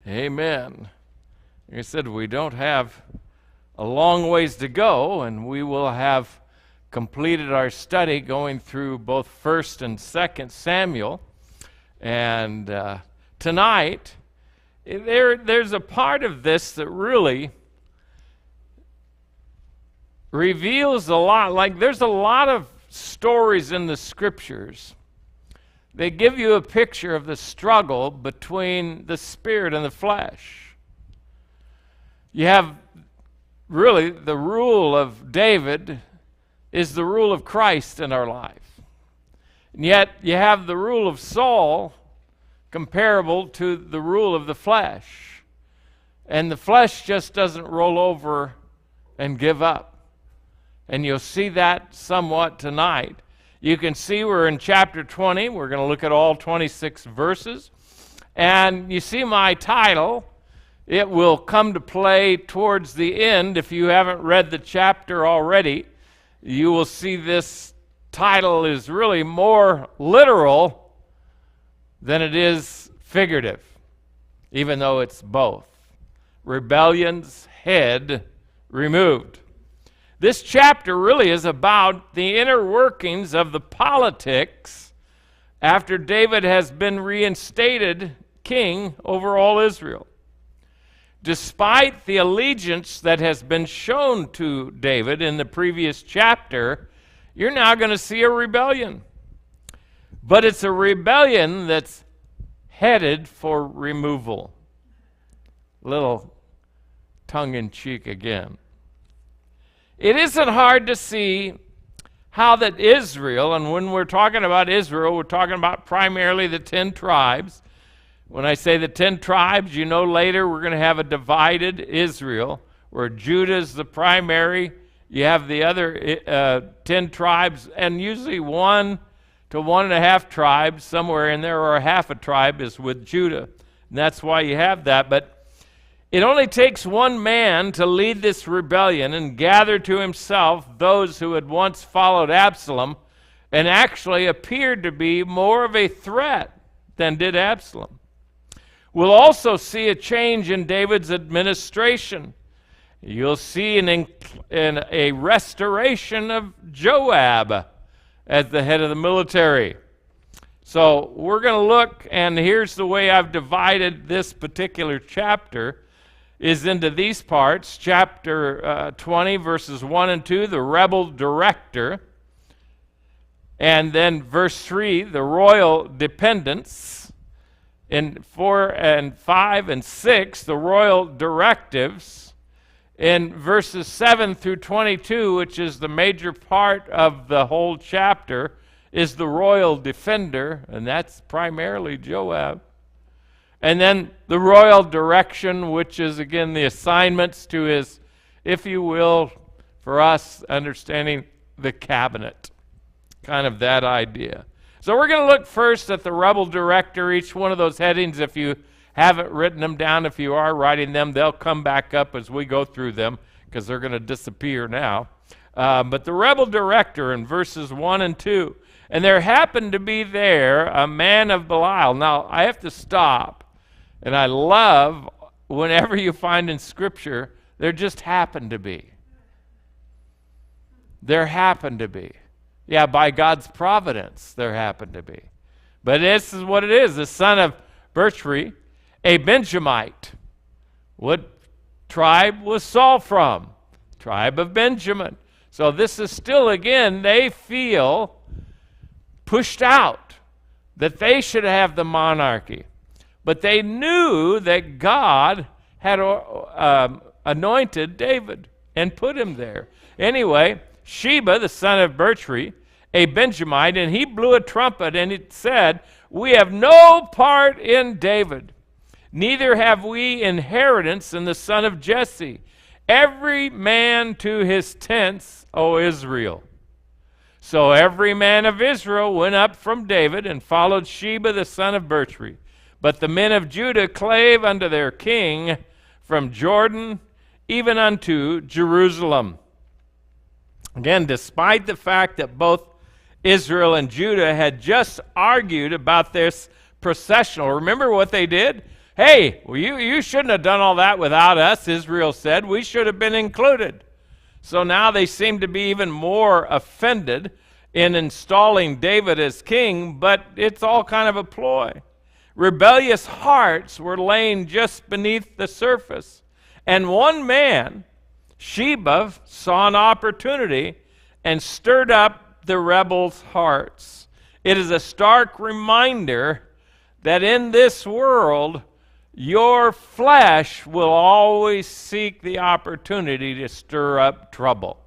Amen. Like I said, we don't have a long ways to go, and we will have completed our study going through both 1st and 2nd Samuel. And tonight, there's a part of this that really reveals a lot. Like, there's a lot of stories in the scriptures. They give you a picture of the struggle between the spirit and the flesh. You have really the rule of David is the rule of Christ in our life. And yet you have the rule of Saul comparable to the rule of the flesh. And the flesh just doesn't roll over and give up. And you'll see that somewhat tonight. You can see we're in chapter 20. We're going to look at all 26 verses. And you see my title. It will come to play towards the end. If you haven't read the chapter already, you will see this title is really more literal than it is figurative, even though it's both. Rebellion's head removed. This chapter really is about the inner workings of the politics after David has been reinstated king over all Israel. Despite the allegiance that has been shown to David in the previous chapter, you're now going to see a rebellion. But it's a rebellion that's headed for removal. Little tongue-in-cheek again. It isn't hard to see how that Israel, and when we're talking about Israel, we're talking about primarily the 10 tribes. When I say the 10 tribes, you know later we're going to have a divided Israel, where Judah is the primary. You have the other 10 tribes, and usually 1 to 1.5 tribes, somewhere in there, or half a tribe is with Judah. And that's why you have that. But it only takes one man to lead this rebellion and gather to himself those who had once followed Absalom and actually appeared to be more of a threat than did Absalom. We'll also see a change in David's administration. You'll see a restoration of Joab as the head of the military. So we're going to look, and here's the way I've divided this particular chapter, is into these parts. Chapter 20, verses 1 and 2, the rebel director. And then verse 3, the royal dependents. In 4 and 5 and 6, the royal directives. In verses 7 through 22, which is the major part of the whole chapter, is the royal defender, and that's primarily Joab. And then the royal direction, which is, again, the assignments to his, if you will, for us, understanding the cabinet. Kind of that idea. So we're going to look first at the rebel director, each one of those headings. If you haven't written them down, if you are writing them, they'll come back up as we go through them because they're going to disappear now. But the rebel director in verses 1 and 2. And there happened to be there a man of Belial. Now, I have to stop. And I love whenever you find in Scripture, there just happened to be. There happened to be. Yeah, by God's providence, there happened to be. But this is what it is. The son of Berchri, a Benjamite. What tribe was Saul from? Tribe of Benjamin. So this is still, again, they feel pushed out, that they should have the monarchy. But they knew that God had anointed David and put him there. Anyway, Sheba, the son of Berchri, a Benjamite, and he blew a trumpet, and it said, "We have no part in David, neither have we inheritance in the son of Jesse. Every man to his tents, O Israel." So every man of Israel went up from David and followed Sheba, the son of Berchri. But the men of Judah clave unto their king from Jordan even unto Jerusalem. Again, despite the fact that both Israel and Judah had just argued about this processional. Remember what they did? Hey, well, you shouldn't have done all that without us, Israel said. We should have been included. So now they seem to be even more offended in installing David as king, but it's all kind of a ploy. Rebellious hearts were laying just beneath the surface. And one man, Sheba, saw an opportunity and stirred up the rebels' hearts. It is a stark reminder that in this world, your flesh will always seek the opportunity to stir up trouble.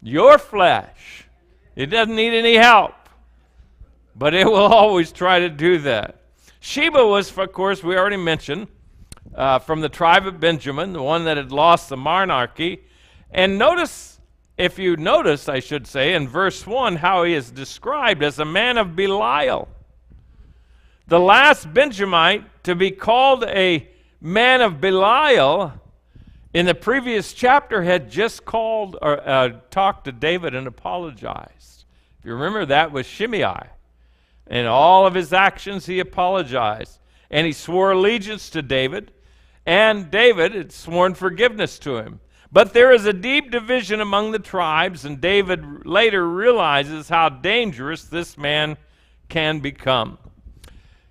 Your flesh, it doesn't need any help, but it will always try to do that. Sheba was, of course, we already mentioned, from the tribe of Benjamin, the one that had lost the monarchy. And notice, if you notice, I should say, in verse 1, how he is described as a man of Belial. The last Benjamite to be called a man of Belial in the previous chapter had just called or talked to David and apologized. If you remember, that was Shimei. In all of his actions, he apologized. And he swore allegiance to David, and David had sworn forgiveness to him. But there is a deep division among the tribes, and David later realizes how dangerous this man can become.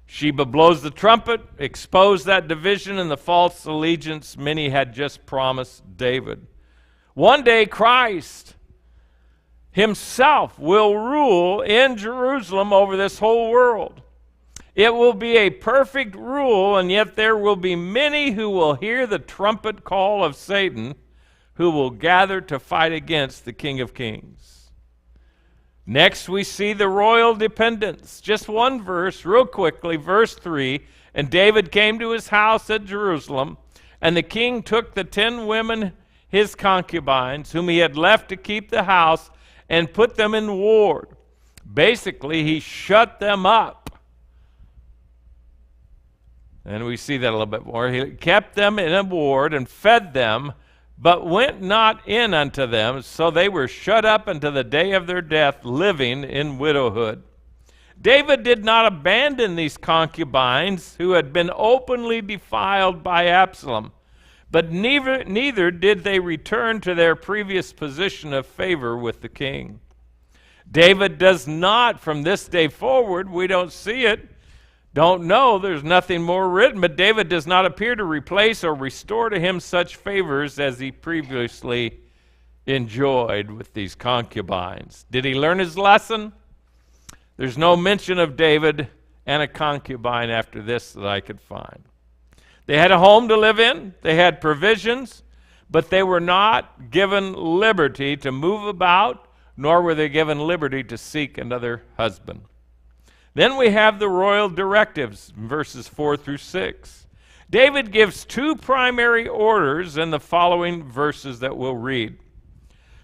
Sheba blows the trumpet, exposed that division and the false allegiance many had just promised David. One day Christ himself will rule in Jerusalem over this whole world. It will be a perfect rule, and yet there will be many who will hear the trumpet call of Satan, who will gather to fight against the King of Kings. Next, we see the royal dependents. Just one verse, real quickly, verse 3. And David came to his house at Jerusalem, and the king took the 10 women, his concubines, whom he had left to keep the house, and put them in ward. Basically, he shut them up. And we see that a little bit more. He kept them in a ward and fed them, but went not in unto them, so they were shut up unto the day of their death, living in widowhood. David did not abandon these concubines who had been openly defiled by Absalom, but neither did they return to their previous position of favor with the king. David does not, from this day forward, we don't see it, don't know, there's nothing more written, but David does not appear to replace or restore to him such favors as he previously enjoyed with these concubines. Did he learn his lesson? There's no mention of David and a concubine after this that I could find. They had a home to live in, they had provisions, but they were not given liberty to move about, nor were they given liberty to seek another husband. Then we have the royal directives, verses 4 through 6. David gives 2 primary orders in the following verses that we'll read.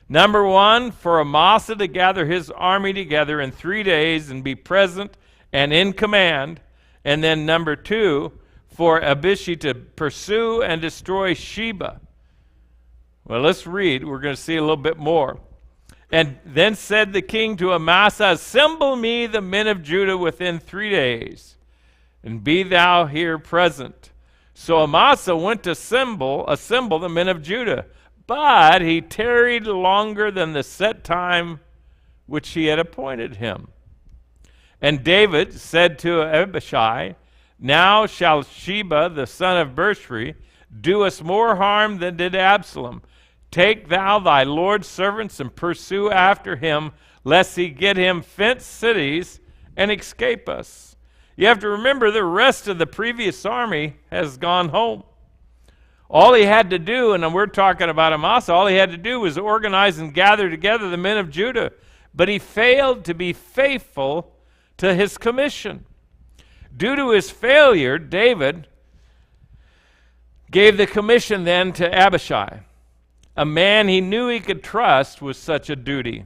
Number 1, for Amasa to gather his army together in 3 days and be present and in command. And then number 2, for Abishai to pursue and destroy Sheba. Well, let's read. We're going to see a little bit more. And then said the king to Amasa, assemble me the men of Judah within 3 days, and be thou here present. So Amasa went to assemble the men of Judah, but he tarried longer than the set time which he had appointed him. And David said to Abishai, now shall Sheba the son of Bichri do us more harm than did Absalom. Take thou thy Lord's servants and pursue after him, lest he get him fenced cities and escape us. You have to remember the rest of the previous army has gone home. All he had to do, and we're talking about Amasa, all he had to do was organize and gather together the men of Judah. But he failed to be faithful to his commission. Due to his failure, David gave the commission then to Abishai, a man he knew he could trust with such a duty.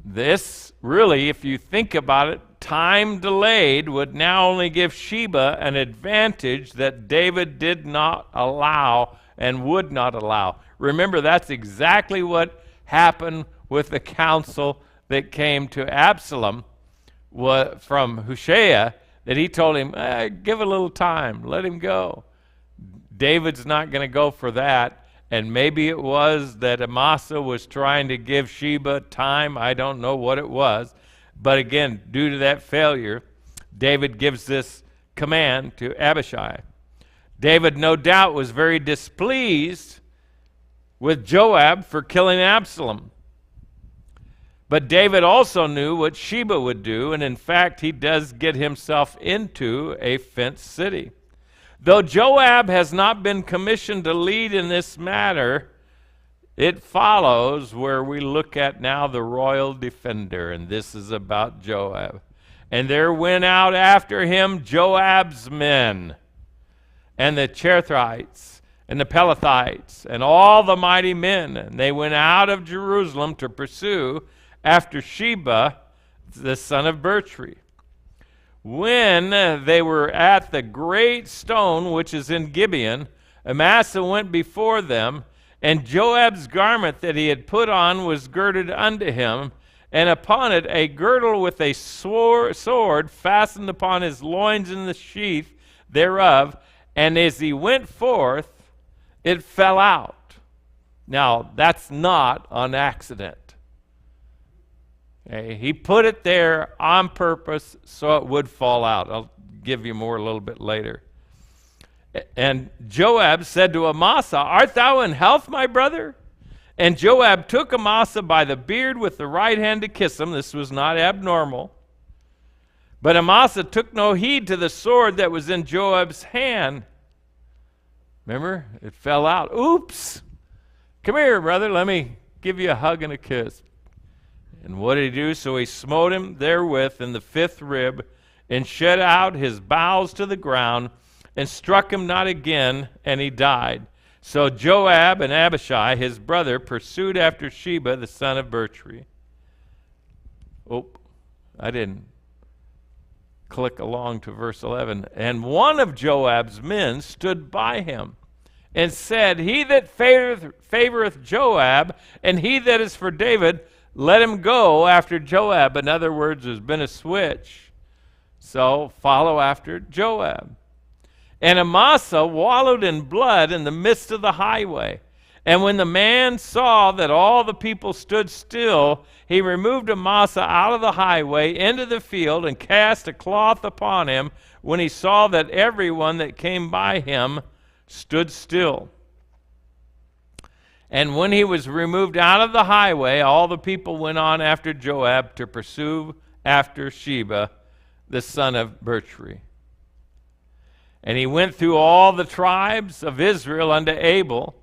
This really, if you think about it, time delayed would now only give Sheba an advantage that David did not allow and would not allow. Remember, that's exactly what happened with the counsel that came to Absalom from Hushai that he told him, give a little time, let him go. David's not going to go for that. And maybe it was that Amasa was trying to give Sheba time. I don't know what it was. But again, due to that failure, David gives this command to Abishai. David, no doubt, was very displeased with Joab for killing Absalom. But David also knew what Sheba would do, and in fact, he does get himself into a fenced city. Though Joab has not been commissioned to lead in this matter, it follows where we look at now the royal defender, and this is about Joab. And there went out after him Joab's men, and the Cherethites, and the Pelethites, and all the mighty men. And they went out of Jerusalem to pursue after Sheba, the son of Bichri. When they were at the great stone which is in Gibeon, Amasa went before them, and Joab's garment that he had put on was girded unto him, and upon it a girdle with a sword fastened upon his loins in the sheath thereof, and as he went forth, it fell out. Now, that's not on accident. Okay, he put it there on purpose so it would fall out. I'll give you more a little bit later. And Joab said to Amasa, art thou in health, my brother? And Joab took Amasa by the beard with the right hand to kiss him. This was not abnormal. But Amasa took no heed to the sword that was in Joab's hand. Remember? It fell out. Oops! Come here, brother. Let me give you a hug and a kiss. And what did he do? So he smote him therewith in the fifth rib, and shed out his bowels to the ground, and struck him not again, and he died. So Joab and Abishai, his brother, pursued after Sheba, the son of Bichri. Oh, I didn't click along to verse 11. And one of Joab's men stood by him, and said, he that favoreth Joab, and he that is for David, let him go after Joab. In other words, there's been a switch. So follow after Joab. And Amasa wallowed in blood in the midst of the highway. And when the man saw that all the people stood still, he removed Amasa out of the highway into the field, and cast a cloth upon him, when he saw that everyone that came by him stood still. And when he was removed out of the highway, all the people went on after Joab to pursue after Sheba, the son of Bichri. And he went through all the tribes of Israel unto Abel,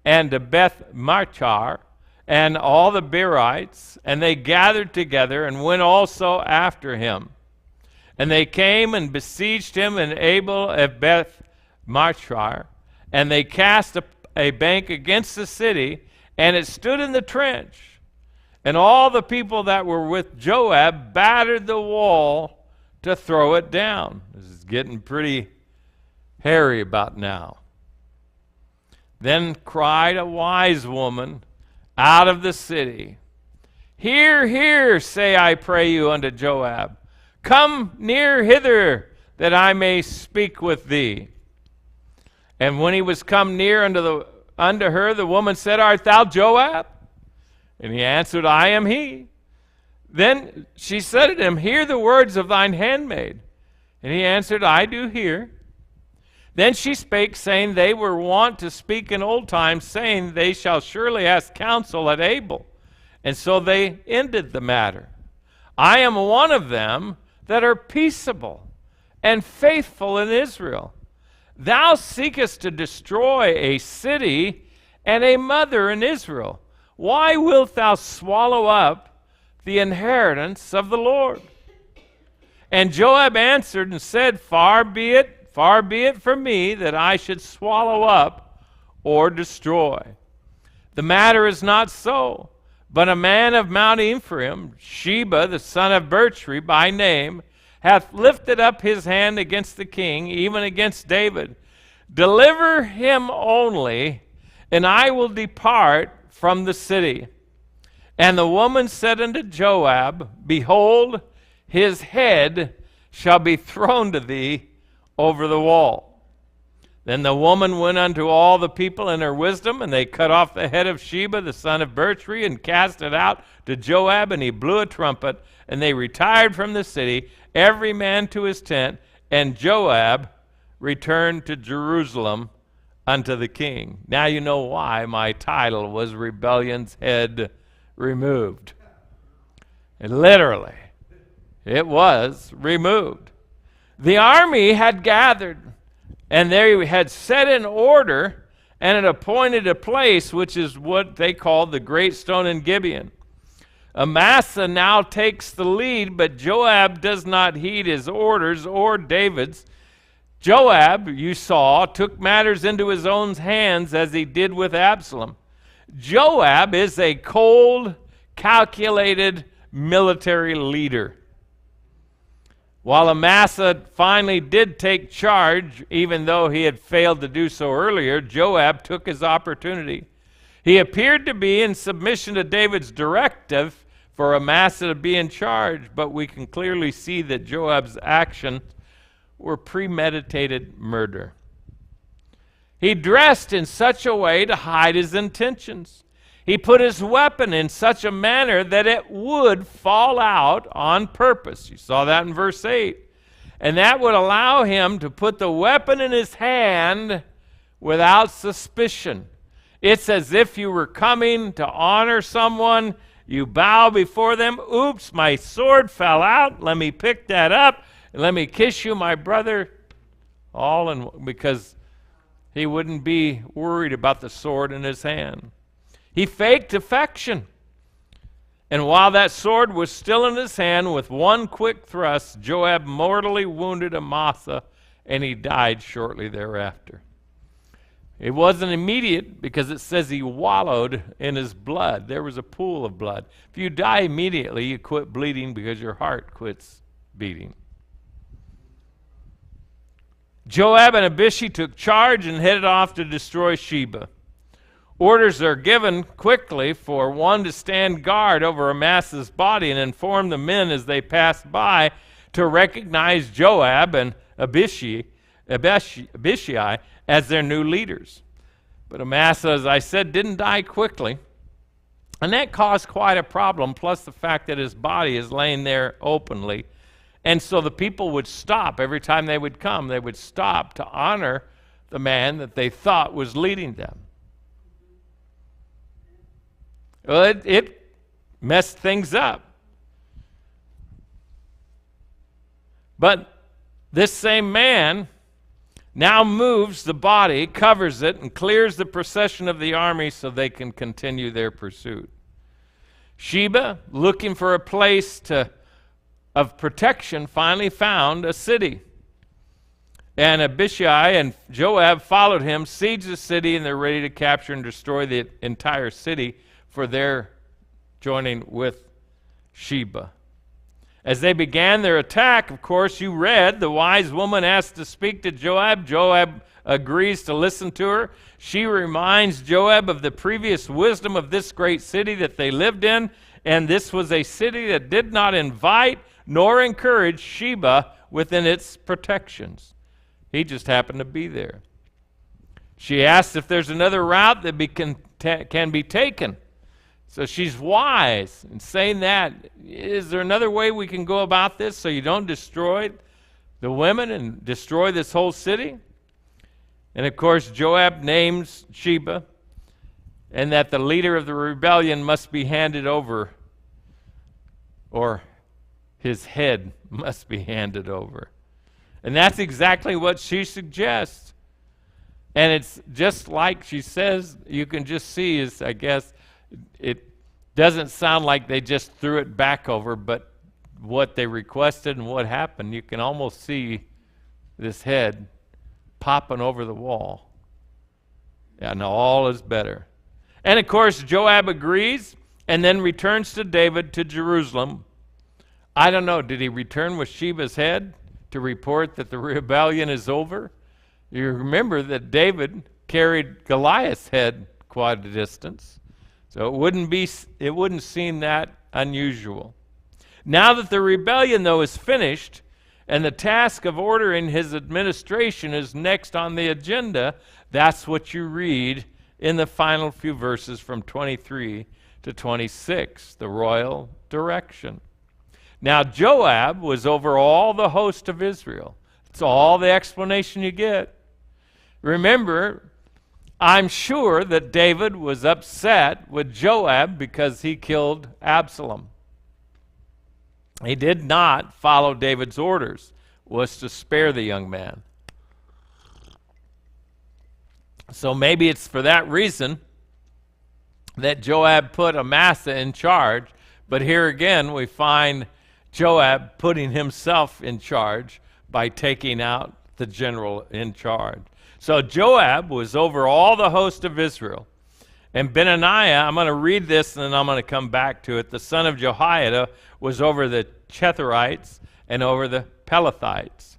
and to Beth-Machar, and all the Berites, and they gathered together, and went also after him. And they came and besieged him in Abel at Beth-Machar, and they cast a bank against the city, and it stood in the trench. And all the people that were with Joab battered the wall to throw it down. This is getting pretty hairy about now. Then cried a wise woman out of the city, hear, hear, say I pray you unto Joab. Come near hither, that I may speak with thee. And when he was come near unto her, the woman said, art thou Joab? And he answered, I am he. Then she said to him, hear the words of thine handmaid. And he answered, I do hear. Then she spake, saying, they were wont to speak in old times, saying, they shall surely ask counsel at Abel. And so they ended the matter. I am one of them that are peaceable and faithful in Israel. Thou seekest to destroy a city and a mother in Israel. Why wilt thou swallow up the inheritance of the Lord? And Joab answered and said, far be it from me that I should swallow up or destroy. The matter is not so, but a man of Mount Ephraim, Sheba the son of Bichri by name, hath lifted up his hand against the king, even against David. Deliver him only, and I will depart from the city. And the woman said unto Joab, behold, his head shall be thrown to thee over the wall. Then the woman went unto all the people in her wisdom, and they cut off the head of Sheba the son of Bichri, and cast it out to Joab, and he blew a trumpet, and they retired from the city, every man to his tent, and Joab returned to Jerusalem unto the king. Now you know why my title was Rebellion's Head Removed. And literally, it was removed. The army had gathered, and they had set in order and had appointed a place, which is what they called the Great Stone in Gibeon. Amasa now takes the lead, but Joab does not heed his orders or David's. Joab, you saw, took matters into his own hands as he did with Absalom. Joab is a cold, calculated military leader. While Amasa finally did take charge, even though he had failed to do so earlier, Joab took his opportunity. He appeared to be in submission to David's directive for Amasa to be in charge, but we can clearly see that Joab's actions were premeditated murder. He dressed in such a way to hide his intentions. He put his weapon in such a manner that it would fall out on purpose. You saw that in verse 8. And that would allow him to put the weapon in his hand without suspicion. It's as if you were coming to honor someone. You bow before them. Oops, my sword fell out. Let me pick that up. And let me kiss you, my brother. All in, because he wouldn't be worried about the sword in his hand. He faked affection. And while that sword was still in his hand, with one quick thrust, Joab mortally wounded Amasa, and he died shortly thereafter. It wasn't immediate because it says he wallowed in his blood. There was a pool of blood. If you die immediately, you quit bleeding because your heart quits beating. Joab and Abishai took charge and headed off to destroy Sheba. Orders are given quickly for one to stand guard over Amasa's body and inform the men as they pass by to recognize Joab and Abishai as their new leaders. But Amasa, as I said, didn't die quickly. And that caused quite a problem, plus the fact that his body is laying there openly. And so the people would stop every time they would come. They would stop to honor the man that they thought was leading them. Well, it messed things up. But this same man now moves the body, covers it, and clears the procession of the army so they can continue their pursuit. Sheba, looking for a place of protection, finally found a city. And Abishai and Joab followed him, sieged the city, and they're ready to capture and destroy the entire city for their joining with Sheba. As they began their attack, of course, you read, the wise woman asked to speak to Joab. Joab agrees to listen to her. She reminds Joab of the previous wisdom of this great city that they lived in, and this was a city that did not invite nor encourage Sheba within its protections. He just happened to be there. She asks if there's another route that can be taken. So she's wise in saying that. Is there another way we can go about this so you don't destroy the women and destroy this whole city? And of course, Joab names Sheba, and that the leader of the rebellion must be handed over, or his head must be handed over. And that's exactly what she suggests. And it's just like she says, you can just see is, I guess, it doesn't sound like they just threw it back over, but what they requested and what happened, you can almost see this head popping over the wall. Yeah, no, all is better. And of course, Joab agrees and then returns to David to Jerusalem. I don't know, did he return with Sheba's head to report that the rebellion is over? You remember that David carried Goliath's head quite a distance. So it wouldn't seem that unusual. Now that the rebellion, though, is finished, and the task of ordering his administration is next on the agenda. That's what you read in the final few verses from 23 to 26, the royal direction. Now Joab was over all the host of Israel. That's all the explanation you get. Remember, I'm sure that David was upset with Joab because he killed Absalom. He did not follow David's orders, was to spare the young man. So maybe it's for that reason that Joab put Amasa in charge, but here again we find Joab putting himself in charge by taking out the general in charge. So Joab was over all the host of Israel. And Benaiah, I'm going to read this and then I'm going to come back to it. The son of Jehoiada was over the Chetherites and over the Pelethites.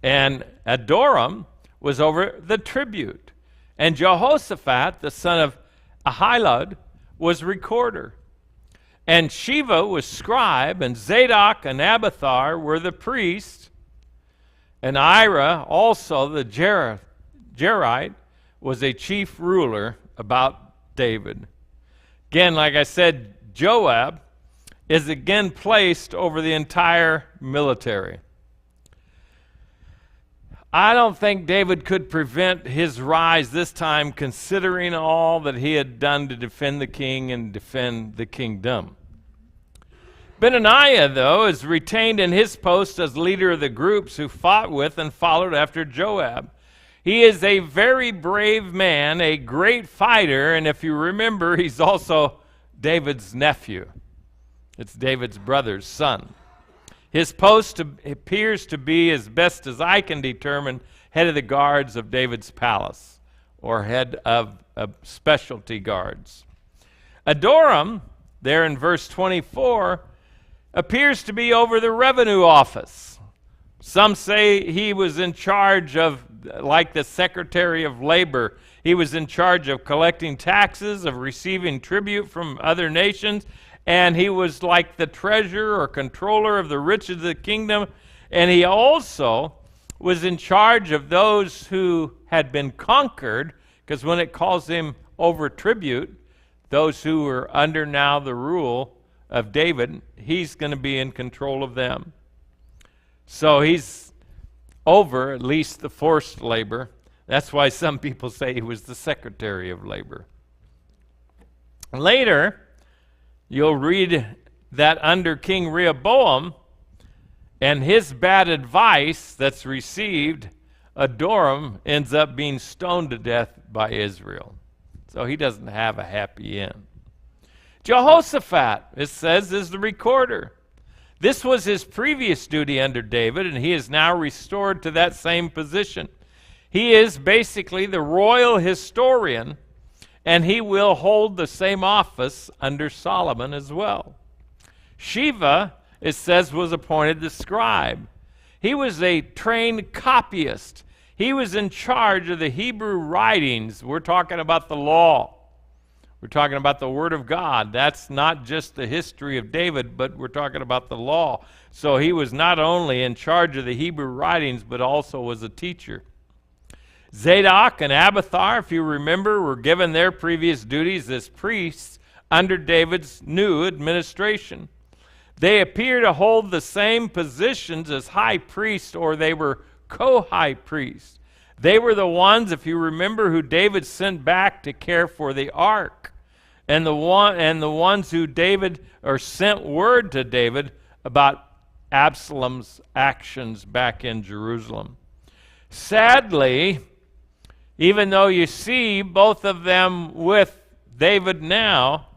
And Adoram was over the tribute. And Jehoshaphat, the son of Ahilud, was recorder. And Sheva was scribe, and Zadok and Abiathar were the priests. And Ira, also the Jerite, was a chief ruler about David. Again, like I said, Joab is again placed over the entire military. I don't think David could prevent his rise this time, considering all that he had done to defend the king and defend the kingdom. Benaiah, though, is retained in his post as leader of the groups who fought with and followed after Joab. He is a very brave man, a great fighter, and if you remember, he's also David's nephew. It's David's brother's son. His post appears to be, as best as I can determine, head of the guards of David's palace, or head of specialty guards. Adoram, there in verse 24, appears to be over the revenue office. Some say he was in charge of, like the Secretary of Labor, he was in charge of collecting taxes, of receiving tribute from other nations, and he was like the treasurer or controller of the riches of the kingdom, and he also was in charge of those who had been conquered, because when it calls him over tribute, those who were under now the rule of David, he's going to be in control of them. So he's over at least the forced labor. That's why some people say he was the Secretary of Labor. Later, you'll read that under King Rehoboam and his bad advice that's received, Adoram ends up being stoned to death by Israel. So he doesn't have a happy end. Jehoshaphat, it says, is the recorder. This was his previous duty under David, and he is now restored to that same position. He is basically the royal historian, and he will hold the same office under Solomon as well. Sheva, it says, was appointed the scribe. He was a trained copyist. He was in charge of the Hebrew writings. We're talking about the law. We're talking about the Word of God. That's not just the history of David, but we're talking about the law. So he was not only in charge of the Hebrew writings, but also was a teacher. Zadok and Abiathar, if you remember, were given their previous duties as priests under David's new administration. They appear to hold the same positions as high priests, or they were co-high priests. They were the ones, if you remember, who David sent back to care for the ark, and the ones who David, or sent word to David about Absalom's actions back in Jerusalem. Sadly, even though you see both of them with David now,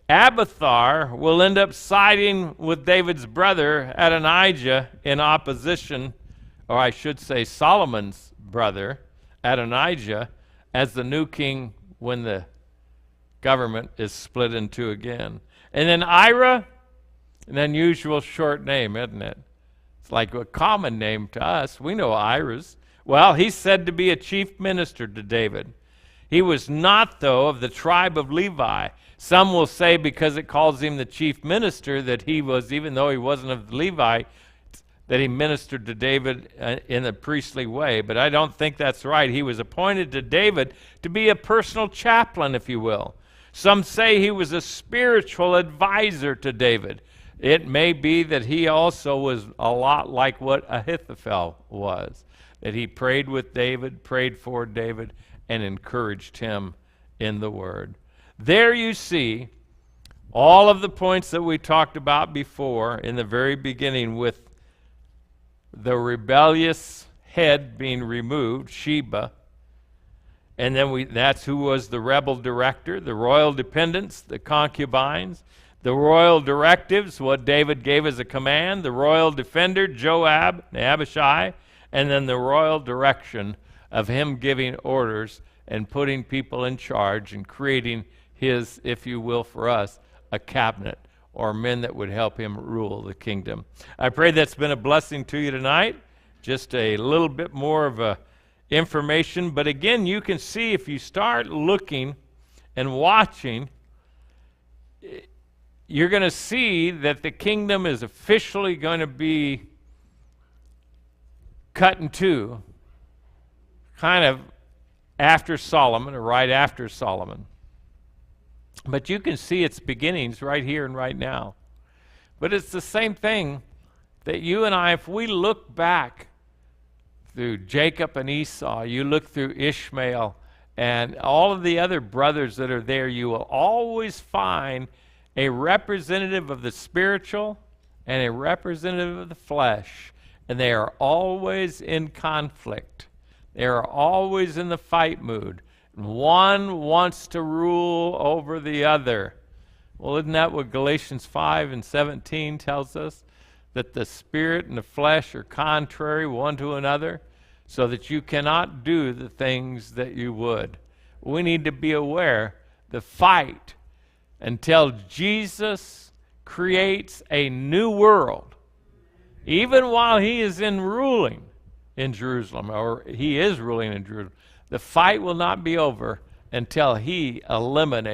Abiathar will end up siding with David's brother Adonijah in opposition, or I should say Solomon's brother Adonijah, as the new king when the government is split in two again. And then Ira, an unusual short name, isn't it? It's like a common name to us. We know Ira's. Well, he's said to be a chief minister to David. He was not, though, of the tribe of Levi. Some will say because it calls him the chief minister that he was, even though he wasn't of Levi, that he ministered to David in a priestly way, but I don't think that's right. He was appointed to David to be a personal chaplain, if you will. Some say he was a spiritual advisor to David. It may be that he also was a lot like what Ahithophel was, that he prayed with David, prayed for David, and encouraged him in the word. There you see all of the points that we talked about before in the very beginning, with the rebellious head being removed, Sheba, and then that's who was the rebel director, the royal dependents, the concubines, the royal directives, what David gave as a command, the royal defender, Joab, Abishai, and then the royal direction of him giving orders and putting people in charge and creating his, if you will, for us, a cabinet or men that would help him rule the kingdom. I pray that's been a blessing to you tonight. Just a little bit more of a information, but again, you can see if you start looking and watching, you're going to see that the kingdom is officially going to be cut in two, kind of after Solomon, or right after Solomon. But you can see its beginnings right here and right now. But it's the same thing that you and I, if we look back through Jacob and Esau, you look through Ishmael and all of the other brothers that are there, you will always find a representative of the spiritual and a representative of the flesh. And they are always in conflict. They are always in the fight mood. One wants to rule over the other. Well, isn't that what Galatians 5:17 tells us? That the spirit and the flesh are contrary one to another, so that you cannot do the things that you would. We need to be aware the fight until Jesus creates a new world, even while he is ruling in Jerusalem, or he is ruling in Jerusalem. The fight will not be over until he eliminates